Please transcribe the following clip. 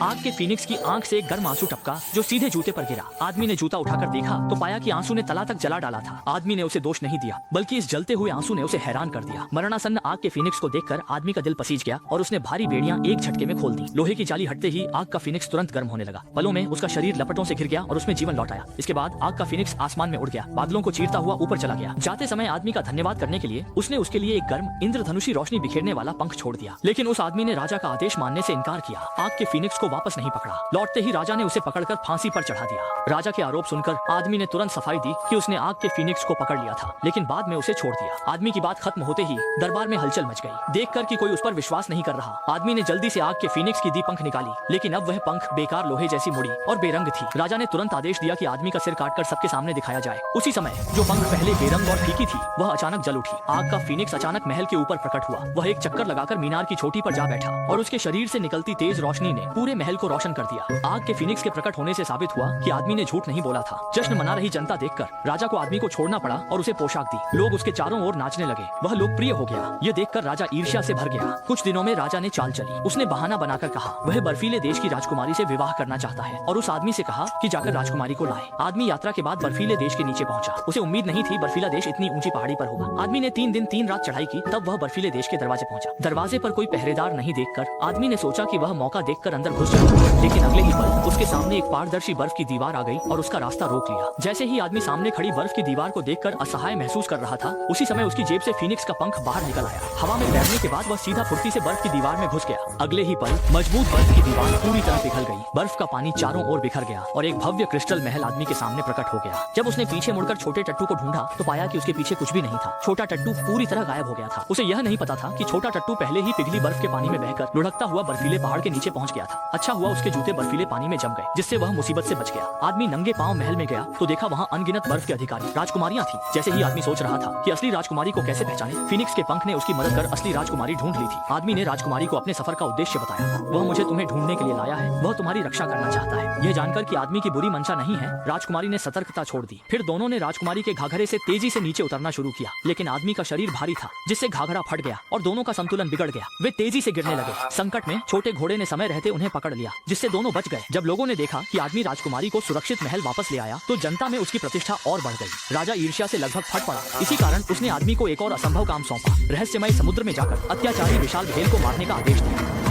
आग के फीनिक्स की आंख से एक गर्म आंसू टपका जो सीधे जूते पर गिरा। आदमी ने जूता उठाकर देखा तो पाया कि आंसू ने तला तक जला डाला था। आदमी ने उसे दोष नहीं दिया बल्कि इस जलते हुए आंसू ने उसे हैरान कर दिया। मरणासन्न आग के फीनिक्स को देखकर आदमी का दिल पसीज गया और उसने भारी बेड़ियां एक झटके में खोल दी। लोहे की जाली हटते ही आग का फीनिक्स तुरंत गर्म होने लगा। पलों में उसका शरीर लपटों से घिर गया और उसमें जीवन लौट आया। इसके बाद आग का फीनिक्स आसमान में उड़ गया, बादलों को चीरता हुआ ऊपर चला गया। जाते समय आदमी का धन्यवाद करने के लिए उसने उसके लिए एक गर्म इंद्रधनुषी रोशनी बिखेरने वाला पंख छोड़ दिया। लेकिन उस आदमी ने राजा का आदेश मानने से इनकार किया। आग के फीनिक्स को वापस नहीं पकड़ा। लौटते ही राजा ने उसे पकड़कर फांसी पर चढ़ा दिया। राजा के आरोप सुनकर आदमी ने तुरंत सफाई दी कि उसने आग के फीनिक्स को पकड़ लिया था, लेकिन बाद में उसे छोड़ दिया। आदमी की बात खत्म होते ही दरबार में हलचल मच गई। देखकर कि कोई उस पर विश्वास नहीं कर रहा, आदमी ने जल्दी से आग के फीनिक्स की दी पंख निकाली, लेकिन अब वह पंख बेकार लोहे जैसी मुड़ी और बेरंग थी। राजा ने तुरंत आदेश दिया कि आदमी का सिर काटकर सबके सामने दिखाया जाए। उसी समय जो पंख पहले बेरंग और फीकी थी वह अचानक जल उठी। आग का फीनिक्स अचानक महल के ऊपर प्रकट हुआ। वह एक चक्कर लगाकर मीनार की चोटी पर जा बैठा और उसके शरीर से निकलती तेज रोशनी ने पूरे महल को रोशन कर दिया। आग के फीनिक्स के प्रकट होने से साबित हुआ कि आदमी ने झूठ नहीं बोला था। जश्न मना रही जनता देखकर राजा को आदमी को छोड़ना पड़ा और उसे पोशाक दी। लोग उसके चारों ओर नाचने लगे। वह लोकप्रिय हो गया। ये देखकर राजा ईर्ष्या से भर गया। कुछ दिनों में राजा ने चाल चली। उसने बहाना बनाकर कहा वह बर्फीले देश की राजकुमारी से विवाह करना चाहता है और उस आदमी से कहा कि जाकर राजकुमारी को लाए। आदमी यात्रा के बाद बर्फीले देश के नीचे पहुंचा। उसे उम्मीद नहीं थी बर्फीला देश इतनी ऊंची पहाड़ी पर होगा। आदमी ने 3 दिन 3 रात चढ़ाई की, तब वह बर्फीले देश के दरवाजे पहुंचा। दरवाजे पर कोई पहरेदार नहीं देखकर आदमी ने सोचा कि वह मौका देखकर अंदर घुस जाएगा, लेकिन अगले ही पल उसके सामने एक पारदर्शी बर्फ की दीवार आ गई और उसका रास्ता रोक लिया। जैसे ही आदमी सामने खड़ी बर्फ की दीवार को देखकर असहाय महसूस कर रहा था, उसी समय उसकी जेब से फीनिक्स का पंख बाहर निकल आया। हवा में तैरने के बाद वह सीधा फुर्ती से बर्फ की दीवार में घुस गया। अगले ही पल मजबूत बर्फ की दीवार पूरी तरह पिघल गई। बर्फ का पानी चारों ओर बिखर गया और एक भव्य क्रिस्टल महल आदमी के सामने प्रकट हो गया। जब उसने पीछे मुड़कर छोटे टट्टू को ढूंढा तो पाया कि उसके पीछे कुछ भी नहीं था। छोटा टट्टू पूरी तरह गायब हो गया था। उसे यह नहीं पता था कि छोटा टट्टू पहले ही पिघली बर्फ के पानी में बहकर लुढ़कता हुआ बर्फीले पहाड़ के नीचे पहुंच गया था। अच्छा हुआ उसके जूते बर्फीले पानी में जम गए, जिससे वह मुसीबत से बच गया। आदमी नंगे पांव महल में गया तो देखा वहाँ अनगिनत बर्फ के अधिकारी राजकुमारियां थी। जैसे ही आदमी सोच रहा था कि असली राजकुमारी को कैसे पहचाने, फीनिक्स के पंख ने उसकी मदद कर असली राजकुमारी ढूंढ ली थी। आदमी ने राजकुमारी को अपने सफर का उद्देश्य बताया। वह मुझे तुम्हें ढूंढने के लिए लाया है, वह तुम्हारी रक्षा करना चाहता है। यह जानकर कि आदमी की बुरी मंशा नहीं है, राजकुमारी ने सतर्कता छोड़ दी। फिर दोनों ने राजकुमारी के घाघरे से तेजी से नीचे उतरना शुरू किया, लेकिन आदमी का शरीर भारी था जिससे घाघरा फट गया और दोनों का संतुलन बिगड़ गया। वे तेजी से गिरने लगे। संकट में छोटे घोड़े ने समय रहते उन्हें पकड़ लिया, जिससे दोनों बच गए। जब लोगों ने देखा कि आदमी राजकुमारी को सुरक्षित महल वापस ले आया तो जनता में उसकी प्रतिष्ठा और बढ़ गई। राजा ईर्ष्या से लगभग फट पड़ा। इसी कारण उसने आदमी को एक और असंभव काम सौंपा। रहस्यमय समुद्र में जाकर अत्याचारी विशाल भेल को मारने का आदेश दिया।